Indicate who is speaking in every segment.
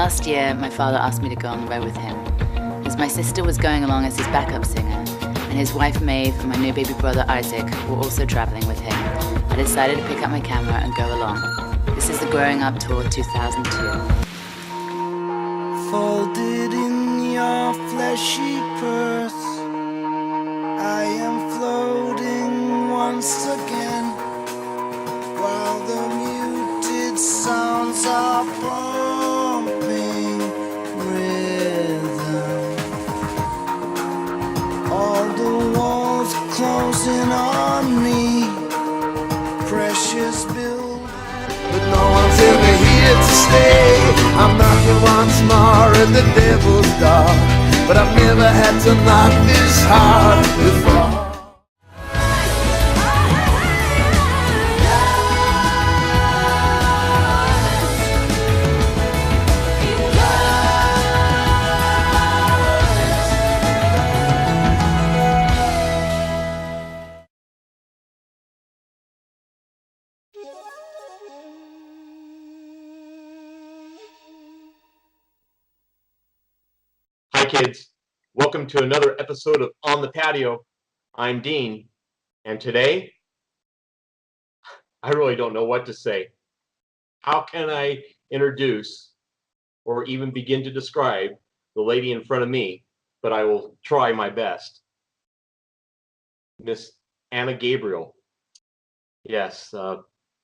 Speaker 1: Last year, my father asked me to go on the road with him, as my sister was going along as his backup singer, and his wife Maeve and my new baby brother Isaac were also traveling with him. I decided to pick up my camera and go along. This is the Growing Up Tour 2002.
Speaker 2: Folded in your fleshy purse, I am floating once again, while the muted sounds are pumping rhythm. All the walls closing on me, precious building, but no one's ever here to stay. I'm knocking once more at the devil's door, but I've never had to knock this hard before.
Speaker 3: Hi kids, welcome to another episode of On the Patio. I'm Dean, and today, I really don't know what to say. How can I introduce or even begin to describe the lady in front of me, but I will try my best. Miss Anna Gabriel. Yes,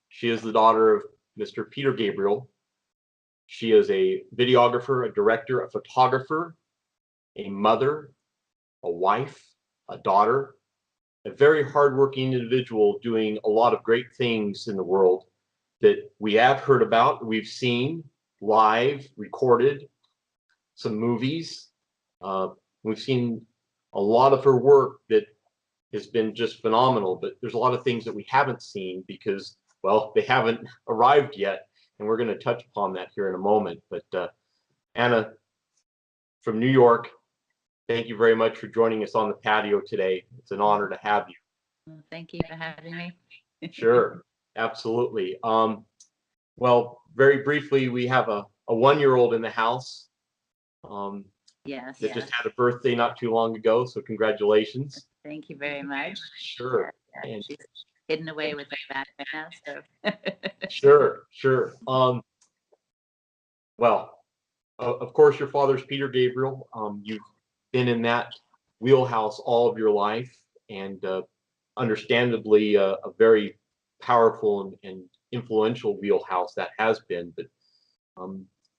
Speaker 3: she is the daughter of Mr. Peter Gabriel. She is a videographer, a director, a photographer, a mother, a wife, a daughter, a very hardworking individual doing a lot of great things in the world that we have heard about, we've seen live, recorded, some movies. We've seen a lot of her work that has been just phenomenal, but there's a lot of things that we haven't seen because, well, they haven't arrived yet, and we're going to touch upon that here in a moment. But Anna, from New York, thank you very much for joining us on the patio today. It's an honor to have you.
Speaker 1: Well, thank you for having me.
Speaker 3: Sure, absolutely. Well, very briefly, we have a 1-year-old in the house.
Speaker 1: Yes.
Speaker 3: That just had a birthday not too long ago, so congratulations.
Speaker 1: Thank you very much.
Speaker 3: Sure.
Speaker 1: Yeah,
Speaker 3: And
Speaker 1: she's hidden away with her bad now, so.
Speaker 3: sure. Well, of course, your father's Peter Gabriel. You've been in that wheelhouse all of your life, and understandably, a very powerful and influential wheelhouse that has been. But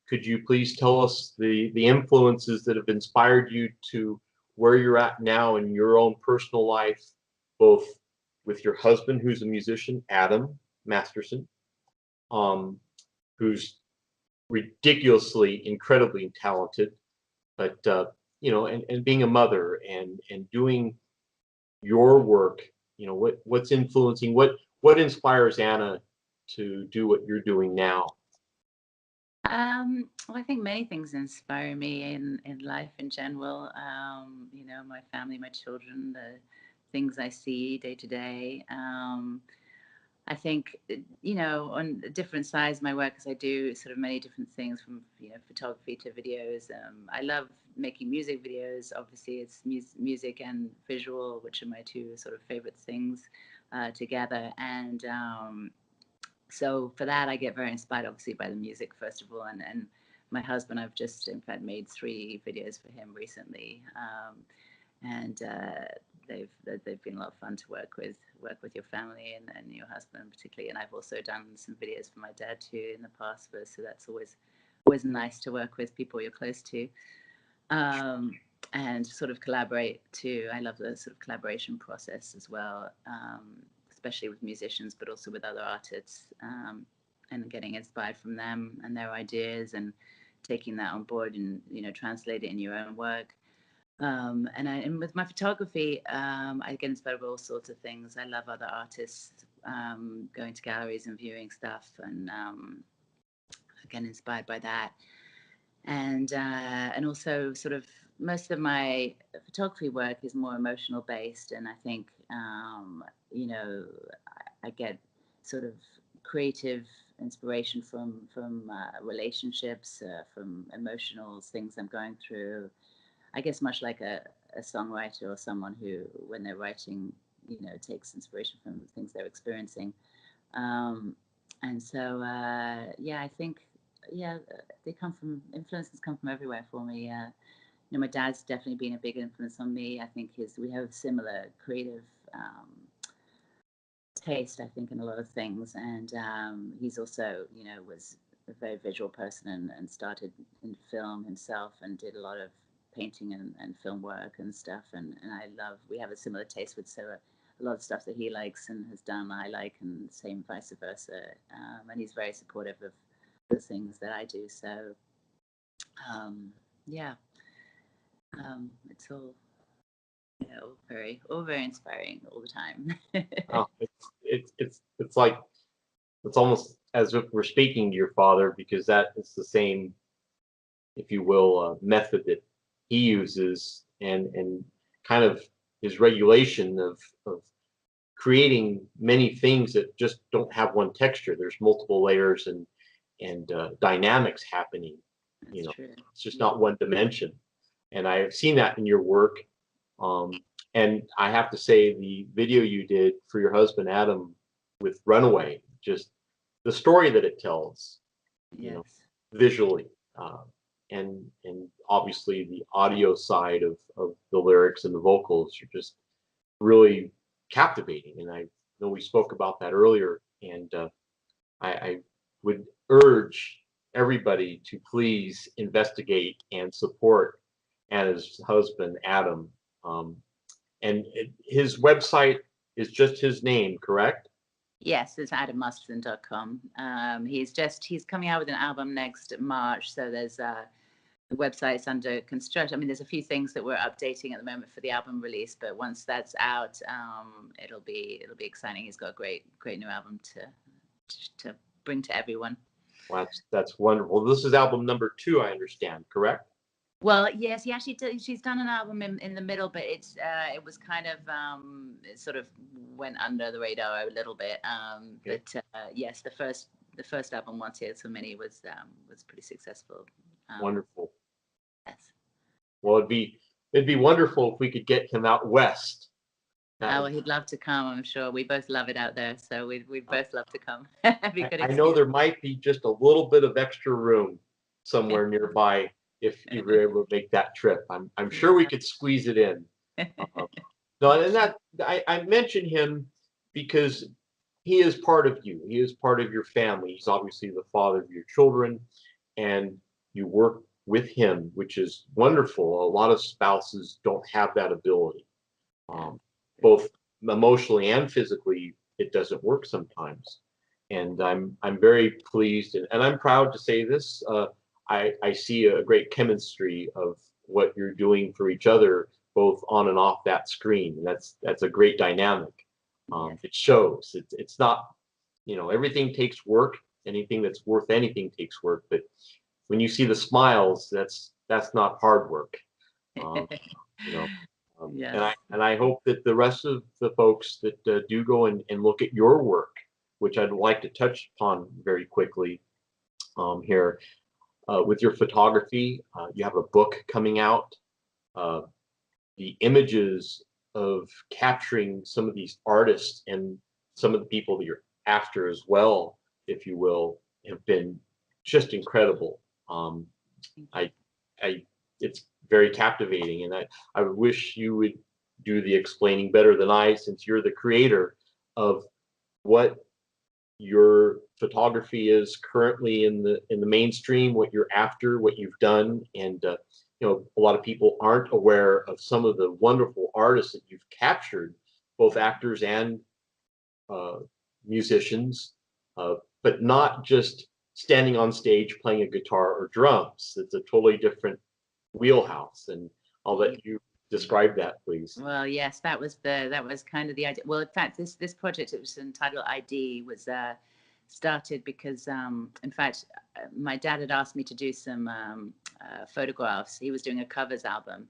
Speaker 3: could you please tell us the influences that have inspired you to where you're at now in your own personal life, both with your husband, who's a musician, Adam Masterson, who's ridiculously, incredibly talented, but and being a mother and doing your work. What's influencing, what inspires Anna to do what you're doing now?
Speaker 1: Well, I think many things inspire me in life in general. My family, my children, the things I see day to day. I think, on different sides of my work, as I do sort of many different things from, photography to videos. I love making music videos. Obviously, it's music and visual, which are my two sort of favorite things together. And so for that, I get very inspired, obviously, by the music, first of all. And my husband, I've just, in fact, made 3 videos for him recently. And they've been a lot of fun to work with your family and your husband particularly. And I've also done some videos for my dad too in the past, so that's always nice to work with people you're close to, and sort of collaborate too. I love the sort of collaboration process as well, especially with musicians, but also with other artists, and getting inspired from them and their ideas and taking that on board and translate it in your own work. And with my photography, I get inspired by all sorts of things. I love other artists, going to galleries and viewing stuff, and I get inspired by that. And also sort of most of my photography work is more emotional based, and I think I get sort of creative inspiration from relationships, from emotional things I'm going through. I guess much like a songwriter or someone who, when they're writing, takes inspiration from things they're experiencing. Um, and so, yeah, I think, yeah, they come from influences come from everywhere for me. My dad's definitely been a big influence on me. I think we have similar creative um, taste, I think, in a lot of things. And he's also, was a very visual person and started in film himself and did a lot of painting and film work and stuff. And we have a similar taste with, so a lot of stuff that he likes and has done, I like, and same vice versa. And he's very supportive of the things that I do. So, yeah, it's all very inspiring all the time.
Speaker 3: Oh, it's like it's almost as if we're speaking to your father, because that is the same, if you will, method that he uses, and kind of his regulation of creating many things that just don't have one texture. There's multiple layers and dynamics happening.
Speaker 1: That's true.
Speaker 3: It's just
Speaker 1: Yeah.
Speaker 3: not one dimension. And I have seen that in your work. Um, and I have to say, the video you did for your husband Adam with Runaway, just the story that it tells, you know,
Speaker 1: Yes.
Speaker 3: visually, uh, and obviously the audio side of the lyrics and the vocals are just really captivating. And I know we spoke about that earlier, and I would urge everybody to please investigate and support Anna's husband, Adam. Um, and his website is just his name, correct?
Speaker 1: Yes, it's adammasterson.com. He's coming out with an album next March, so there's the website's under construction. I mean, there's a few things that we're updating at the moment for the album release, but once that's out, it'll be exciting. He's got a great new album to bring to everyone.
Speaker 3: Well, that's wonderful. This is album number 2, I understand, correct?
Speaker 1: Well, yes, she's done an album in the middle, but it was kind of it sort of went under the radar a little bit.
Speaker 3: Okay.
Speaker 1: But yes, the first album, Once Here So Many, was pretty successful.
Speaker 3: Wonderful.
Speaker 1: Yes.
Speaker 3: Well, it'd be wonderful if we could get him out west.
Speaker 1: Oh,
Speaker 3: That,
Speaker 1: well, he'd love to come. I'm sure we both love it out there, so we'd both love to come. It'd be a good
Speaker 3: I know
Speaker 1: excuse.
Speaker 3: there might be just a little bit of extra room somewhere nearby if you were able to make that trip. I'm sure we
Speaker 1: Yeah.
Speaker 3: could squeeze it in. Uh, no, and that I mention him because he is part of you. He is part of your family. He's obviously the father of your children, and you work with him, which is wonderful. A lot of spouses don't have that ability. Um, Both emotionally and physically, it doesn't work sometimes. And I'm very pleased, and I'm proud to say this. I see a great chemistry of what you're doing for each other, both on and off that screen. And that's a great dynamic.
Speaker 1: Yes.
Speaker 3: It shows. It's not, everything takes work. Anything that's worth anything takes work. But when you see the smiles, that's not hard work. Um, you know, and
Speaker 1: Yes.
Speaker 3: I hope that the rest of the folks that do go and look at your work, which I'd like to touch upon very quickly here, with your photography. You have a book coming out. Uh, the images of capturing some of these artists and some of the people that you're after as well, if you will, have been just incredible. I, I, it's very captivating, and I wish you would do the explaining better than I, since you're the creator of what your photography is currently in the mainstream, what you're after, what you've done. And a lot of people aren't aware of some of the wonderful artists that you've captured, both actors and uh, musicians, but not just standing on stage playing a guitar or drums. It's a totally different wheelhouse, and I'll
Speaker 1: Yeah.
Speaker 3: let you describe that, please.
Speaker 1: Well, yes, that was kind of the idea. Well, in fact, this project, it was entitled ID, was started because, in fact, my dad had asked me to do some photographs. He was doing a covers album,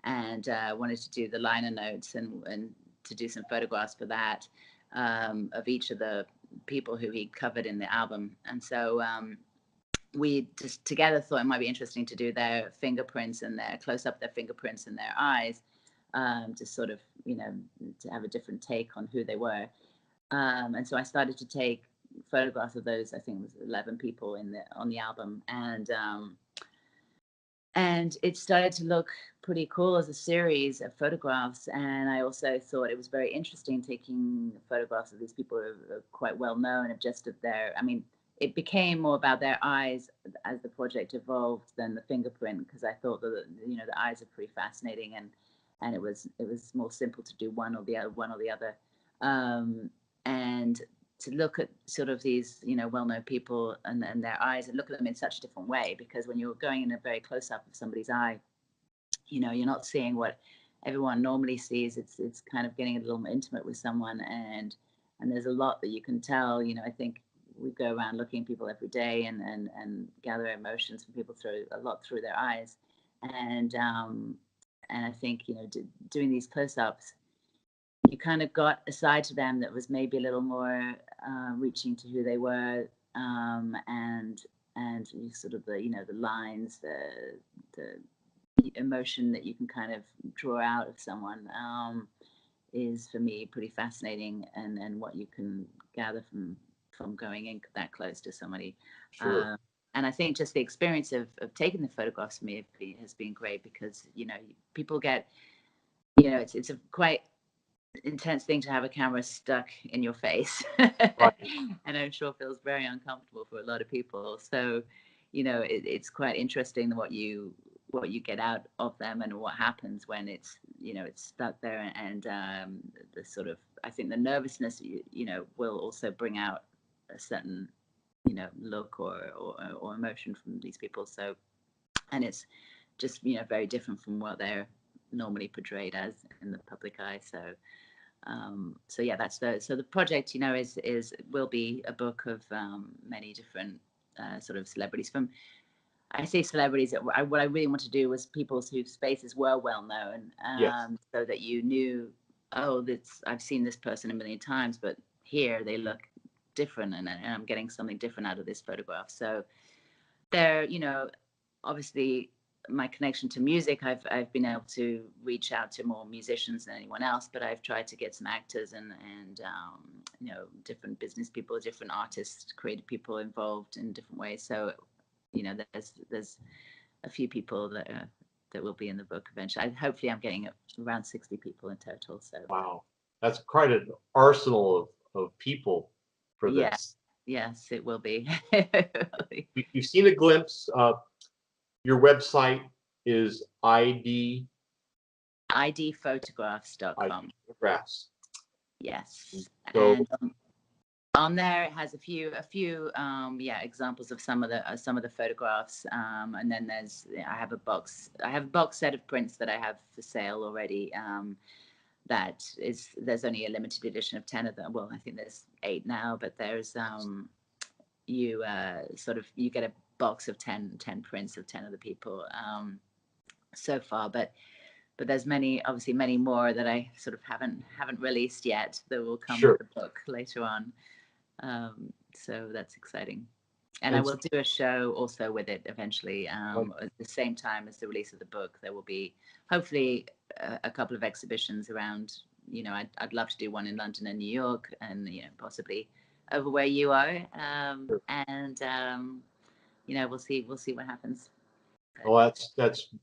Speaker 1: and wanted to do the liner notes and to do some photographs for that, of each of the people who he covered in the album. And so we just together thought it might be interesting to do their fingerprints and their close up their fingerprints and their eyes, to sort of, to have a different take on who they were. And so I started to take photographs of those. I think it was 11 people on the album, and it started to look pretty cool as a series of photographs. And I also thought it was very interesting taking photographs of these people who are quite well known, of just of their, I mean, it became more about their eyes as the project evolved than the fingerprint, because I thought that, the eyes are pretty fascinating, and it was more simple to do one or the other. And to look at sort of these, well-known people and their eyes, and look at them in such a different way, because when you're going in a very close up of somebody's eye, you're not seeing what everyone normally sees. It's kind of getting a little more intimate with someone, and there's a lot that you can tell. I think we go around looking at people every day and gather emotions from people through their eyes, and I think doing these close-ups, you kind of got a side to them that was maybe a little more reaching to who they were, and you sort of the lines, the emotion that you can kind of draw out of someone, is for me pretty fascinating, and what you can gather from going in that close to somebody.
Speaker 3: Sure.
Speaker 1: And I think just the experience of taking the photographs for me has been great, because people get, it's a quite intense thing to have a camera stuck in your face.
Speaker 3: Right.
Speaker 1: And I'm sure feels very uncomfortable for a lot of people. So it's quite interesting what you get out of them, and what happens when it's it's stuck there. And the sort of, I think the nervousness will also bring out a certain look or emotion from these people. So, and it's just very different from what they're normally portrayed as in the public eye. So yeah, that's the project will be a book of many different sort of celebrities. I say celebrities, what I really want to do was people whose faces were well known,
Speaker 3: Yes.
Speaker 1: so that you knew, oh, I've seen this person a million times, but here they look different, and I'm getting something different out of this photograph. So they're, obviously my connection to music, I've been able to reach out to more musicians than anyone else, but I've tried to get some actors and different business people, different artists, creative people involved in different ways. So there's a few people that will be in the book eventually. Hopefully I'm getting around 60 people in total. So
Speaker 3: Wow. That's quite an arsenal of people for
Speaker 1: yeah,
Speaker 3: this.
Speaker 1: yes, it will be.
Speaker 3: You've seen a glimpse. Your website is
Speaker 1: idphotographs.com.
Speaker 3: photographs.
Speaker 1: Yes,
Speaker 3: So
Speaker 1: and on there it has a few examples of some of the photographs, and then I have a box set of prints that I have for sale already, there's only a limited edition of 10 of them. Well, I think there's 8 now, but there's you get a box of 10 prints of 10 of the people so far, but there's obviously many more that I sort of haven't released yet, that will come
Speaker 3: sure.
Speaker 1: with the book later on. So that's exciting. And I
Speaker 3: And
Speaker 1: will do a show also with it eventually, at the same time as the release of the book. There will be hopefully a couple of exhibitions around. I'd love to do one in London and New York, and possibly over where you are.
Speaker 3: sure.
Speaker 1: And we'll see what happens.
Speaker 3: Well, that's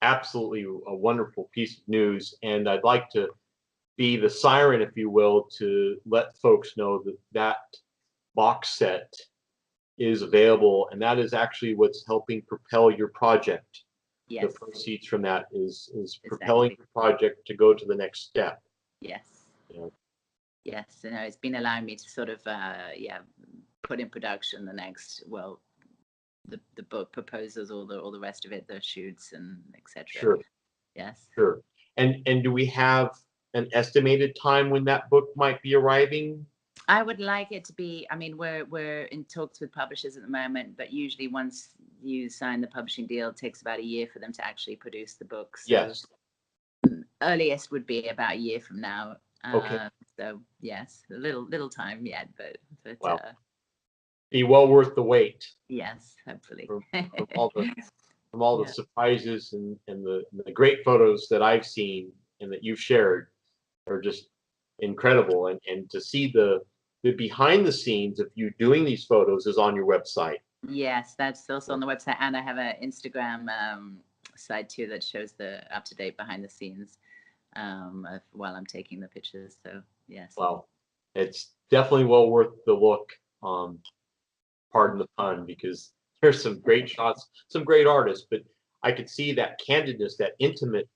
Speaker 3: absolutely a wonderful piece of news, and I'd like to be the siren, if you will, to let folks know that box set is available, and that is actually what's helping propel your project.
Speaker 1: Yes.
Speaker 3: The proceeds from that is propelling
Speaker 1: Exactly.
Speaker 3: the project to go to the next step.
Speaker 1: Yes.
Speaker 3: Yeah.
Speaker 1: Yes, it's been allowing me to sort of put in production the book proposals, all the rest of it, the shoots and etc.
Speaker 3: Sure.
Speaker 1: Yes.
Speaker 3: Sure. And do we have an estimated time when that book might be arriving?
Speaker 1: I would like it to be, I mean, we're in talks with publishers at the moment, but usually once you sign the publishing deal, it takes about a year for them to actually produce the book. So
Speaker 3: Yes.
Speaker 1: earliest would be about a year from now.
Speaker 3: Okay.
Speaker 1: So yes, a little time yet, but
Speaker 3: Well, be well worth the wait
Speaker 1: yes, hopefully.
Speaker 3: from, from all the from all the
Speaker 1: Yeah.
Speaker 3: surprises and the great photos that I've seen and that you've shared are just incredible. And to see the behind the scenes of you doing these photos is on your website.
Speaker 1: Yes, that's also on the website, and I have an Instagram side too that shows the up to date behind the scenes of while I'm taking the pictures. So yes.
Speaker 3: Well, it's definitely well worth the look. Um, Pardon the pun, because there's some great shots, some great artists, but I could see that candidness, that intimate.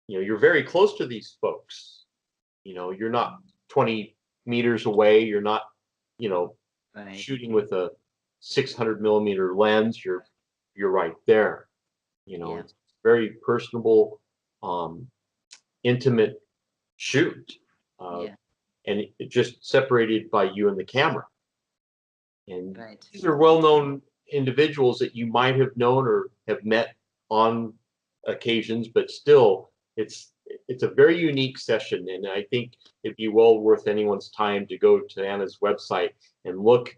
Speaker 3: You know, you're very close to these folks. You know, you're not 20 meters away. You're not, you know,
Speaker 1: Right.
Speaker 3: shooting with a 600 millimeter lens. You're right there. You know,
Speaker 1: Yeah.
Speaker 3: it's very personable, um, intimate shoot, uh,
Speaker 1: Yeah.
Speaker 3: and it just separated by you and the camera. And
Speaker 1: Right.
Speaker 3: these are well-known individuals that you might have known or have met on occasions, but still, it's a very unique session, and I think it'd be well worth anyone's time to go to Anna's website and look.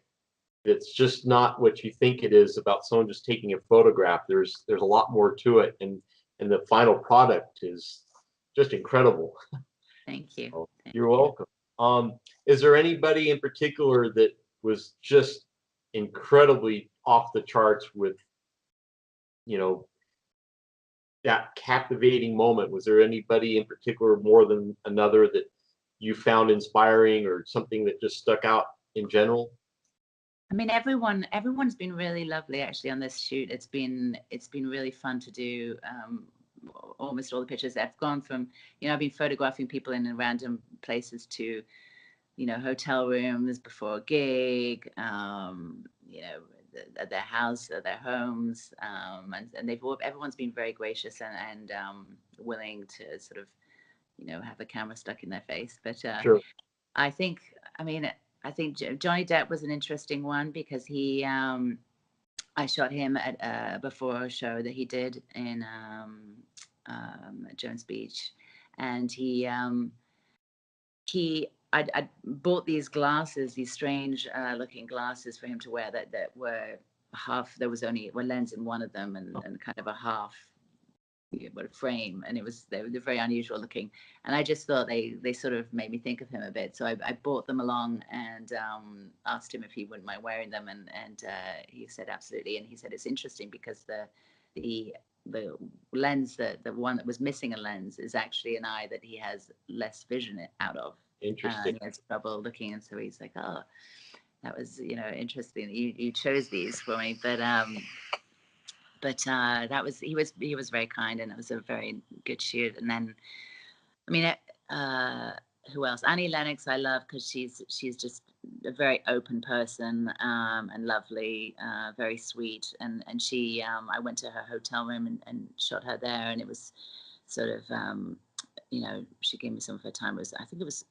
Speaker 3: It's just not what you think it is about someone just taking a photograph. There's a lot more to it, and the final product is just incredible.
Speaker 1: Thank you.
Speaker 3: So
Speaker 1: Thank
Speaker 3: you're
Speaker 1: you.
Speaker 3: welcome. Is there anybody in particular that was just incredibly off the charts with, you know, that captivating moment? Was there anybody in particular more than another that you found inspiring or something that just stuck out in general?
Speaker 1: I mean, everyone's been really lovely actually on this shoot. It's been really fun to do. Almost all the pictures I've gone from, I've been photographing people in random places to, hotel rooms before a gig, at their house, at their homes, and everyone's been very gracious and willing to sort of, have a camera stuck in their face. But
Speaker 3: Sure.
Speaker 1: I think, I mean, I think Johnny Depp was an interesting one because I shot him at before a show that he did in Jones Beach, and I bought these glasses, these strange looking glasses for him to wear that were half. There was only one lens in one of them, and kind of a half what a frame, and they're very unusual looking, and I just thought they sort of made me think of him a bit, so I brought them along and asked him if he wouldn't mind wearing them, and he said absolutely, and he said it's interesting because the lens, the one that was missing a lens, is actually an eye that he has less vision out of.
Speaker 3: Interesting.
Speaker 1: He has trouble looking, and so he's like, oh, that was interesting, you chose these for me, but that was he was very kind, and it was a very good shoot. And then, I mean, uh, who else? Annie Lennox, I love because she's just a very open person, and lovely, very sweet. And she, I went to her hotel room and shot her there, and it was sort of, she gave me some of her time. I think it was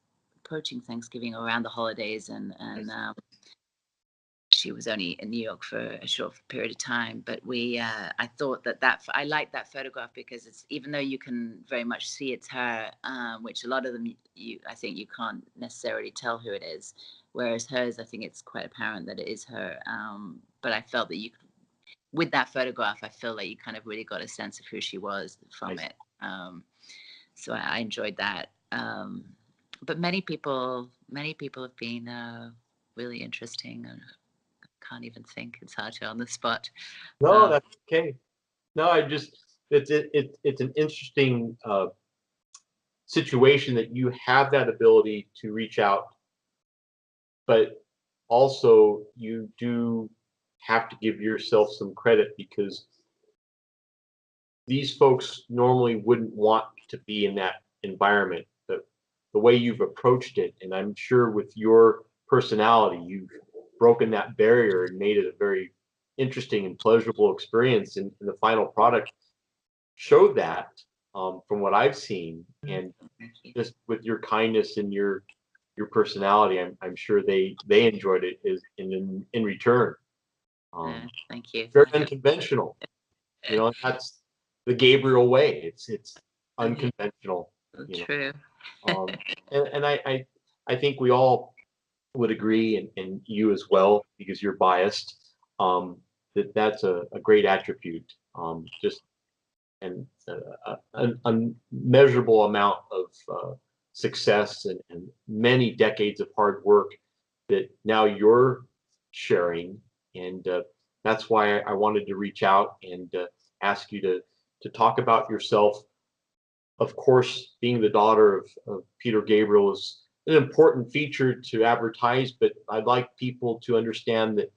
Speaker 1: approaching Thanksgiving, around the holidays, and she was only in New York for a short period of time, but I thought that I like that photograph because it's, even though you can very much see it's her, which a lot of them, I think you can't necessarily tell who it is, whereas hers, I think it's quite apparent that it is her. But I felt that with that photograph, I feel like you kind of really got a sense of who she was from it. So I enjoyed that. But many people have been really interesting. And can't even think. It's hard to on the spot.
Speaker 3: No, that's okay. No, I just it's an interesting situation that you have that ability to reach out, but also you do have to give yourself some credit because these folks normally wouldn't want to be in that environment. The way you've approached it, and I'm sure with your personality, you've broken that barrier and made it a very interesting and pleasurable experience. And the final product showed that, from what I've seen, and
Speaker 1: Thank you.
Speaker 3: just with your kindness and your personality, I'm sure they enjoyed it in return.
Speaker 1: Thank you.
Speaker 3: Very unconventional, that's the Gabriel way. It's unconventional, you know.
Speaker 1: True.
Speaker 3: Um, and I I think we all would agree, and you as well, because you're biased, that that's a great attribute. Just and an unmeasurable amount of success and many decades of hard work that now you're sharing, and that's why I wanted to reach out and ask you to talk about yourself. Of course, being the daughter of Peter Gabriel is an important feature to advertise, but I'd like people to understand that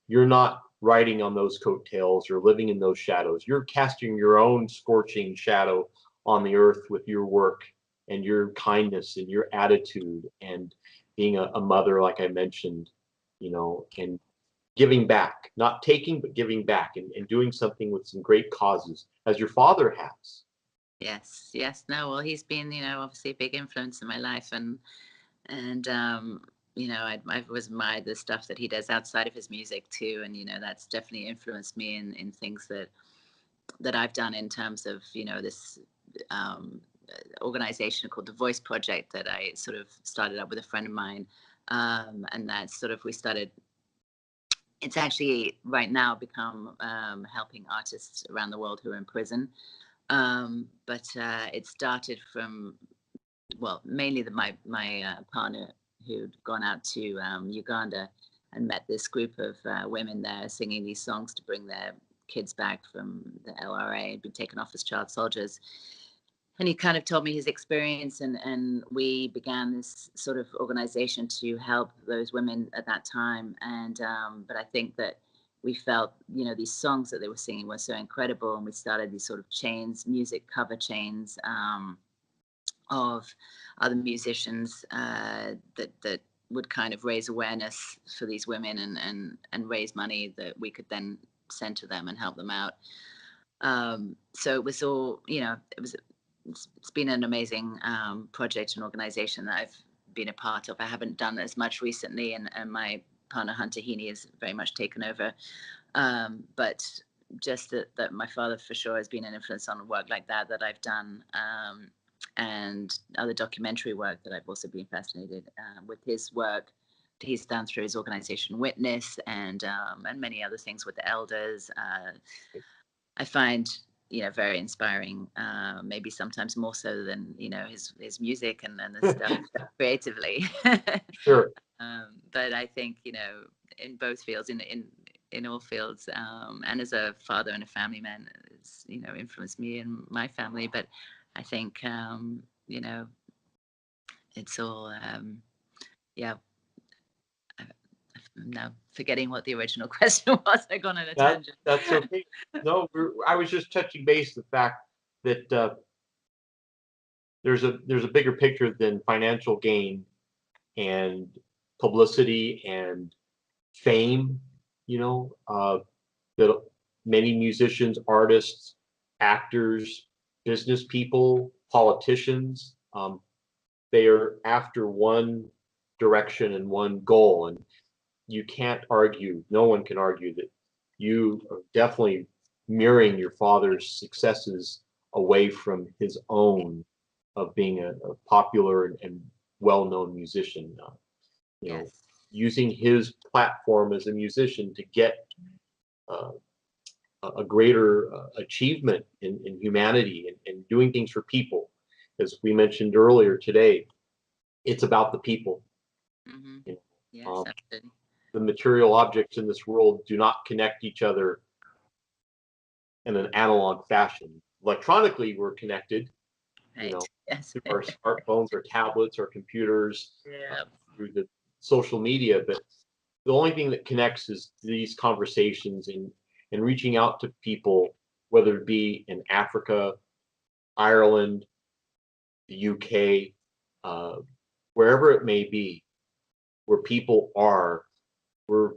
Speaker 3: you're not riding on those coattails or living in those shadows. You're casting your own scorching shadow on the earth with your work and your kindness and your attitude and being a mother, like I mentioned, and giving back, not taking, but giving back and doing something with some great causes, as your father has.
Speaker 1: Yes, yes. No, well, he's been, obviously a big influence in my life, and I was admired the stuff that he does outside of his music too, and that's definitely influenced me in things that I've done in terms of this um, organization called the Voice Project that I sort of started up with a friend of mine, and that sort of we started. It's actually right now become helping artists around the world who are in prison. But it started from, well, mainly my partner who'd gone out to Uganda and met this group of women there singing these songs to bring their kids back from the LRA, had been taken off as child soldiers. And he kind of told me his experience, and we began this sort of organization to help those women at that time. And but I think that we felt, these songs that they were singing were so incredible, and we started these sort of chains, music cover chains. Of other musicians that would kind of raise awareness for these women and raise money that we could then send to them and help them out. So it was all, it's been an amazing project and organization that I've been a part of. I haven't done as much recently, and my partner Hunter Heaney has very much taken over. But just that my father for sure has been an influence on work like that I've done. And other documentary work that I've also been fascinated with his work he's done through his organization Witness, and many other things with the elders. I find very inspiring, maybe sometimes more so than his music and the stuff creatively.
Speaker 3: Sure.
Speaker 1: But I think in both fields, in all fields, and as a father and a family man, it's influenced me and my family. But I think it's all yeah. I'm now forgetting what the original question was. I gone on a tangent.
Speaker 3: That's okay. No, I was just touching base the fact that there's a bigger picture than financial gain and publicity and fame. That many musicians, artists, actors, business people, politicians, they are after one direction and one goal, and you can't argue. No one can argue that you are definitely mirroring your father's successes away from his own of being a popular and well-known musician.
Speaker 1: Yes.
Speaker 3: Using his platform as a musician to get uh, a greater achievement in humanity and doing things for people. As we mentioned earlier today, it's about the people.
Speaker 1: Mm-hmm.
Speaker 3: You
Speaker 1: Yes,
Speaker 3: know,
Speaker 1: absolutely.
Speaker 3: the material objects in this world do not connect each other in an analog fashion. Electronically, we're connected,
Speaker 1: Right. Yes.
Speaker 3: through our smartphones, our tablets, our computers,
Speaker 1: Yeah.
Speaker 3: through the social media. But the only thing that connects is these conversations and reaching out to people, whether it be in Africa, Ireland, the UK, uh, wherever it may be, where people are, we're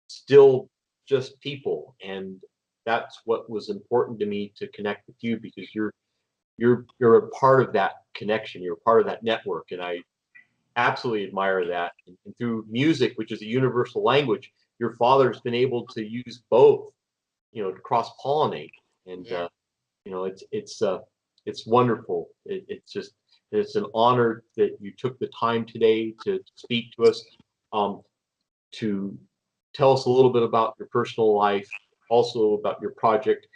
Speaker 3: still just people, and that's what was important to me to connect with you, because you're a part of that connection, you're a part of that network, and I absolutely admire that. And through music, which is a universal language, your father's been able to use both, to cross pollinate, and
Speaker 1: Yeah.
Speaker 3: it's wonderful. It's just It's an honor that you took the time today to speak to us, to tell us a little bit about your personal life, also about your project.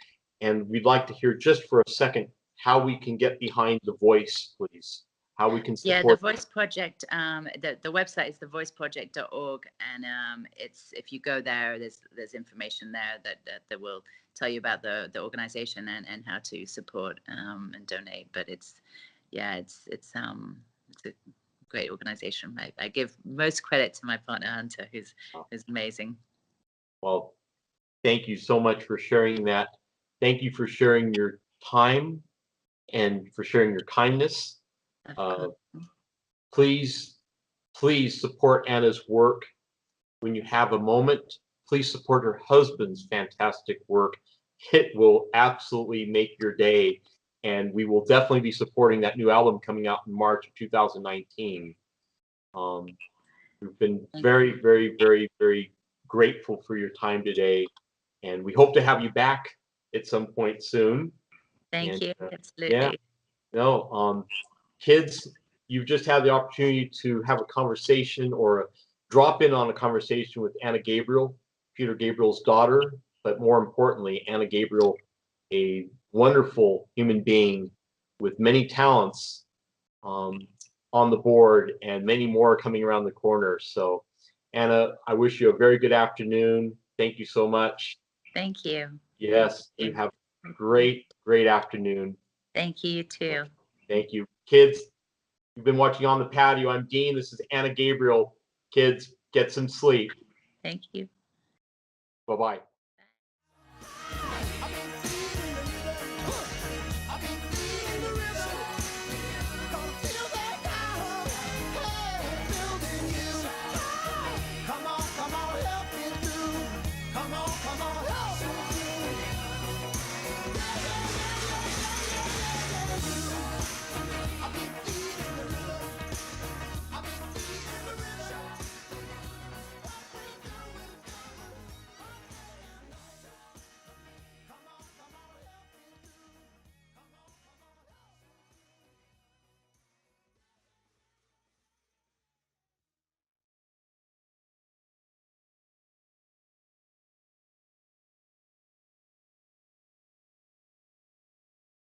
Speaker 3: And we'd like to hear just for a second how we can get behind The Voice, please. How we can
Speaker 1: Yeah, the
Speaker 3: support.
Speaker 1: Voice Project, the website is thevoiceproject.org, and it's, if you go there, there's information there that will tell you about the organization and how to support and donate. But it's a great organization. I give most credit to my partner Hunter, who's amazing.
Speaker 3: Well, thank you so much for sharing that. Thank you for sharing your time and for sharing your kindness. Please, please support Anna's work when you have a moment. Please support her husband's fantastic work. It will absolutely make your day. And we will definitely be supporting that new album coming out in March of 2019. We've been very, very, very, very grateful for your time today. And we hope to have you back at some point soon.
Speaker 1: Thank you. Absolutely.
Speaker 3: Yeah. No, kids, you've just had the opportunity to have a conversation or drop in on a conversation with Anna Gabriel, Peter Gabriel's daughter, but more importantly, Anna Gabriel, a wonderful human being with many talents on the board and many more coming around the corner. So, Anna, I wish you a very good afternoon. Thank you so much.
Speaker 1: Thank you.
Speaker 3: Yes, you have a great, great afternoon.
Speaker 1: Thank you, too.
Speaker 3: Thank you. Kids, you've been watching On the Patio. I'm Dean. This is Anna Gabriel. Kids, get some sleep.
Speaker 1: Thank you.
Speaker 3: Bye-bye.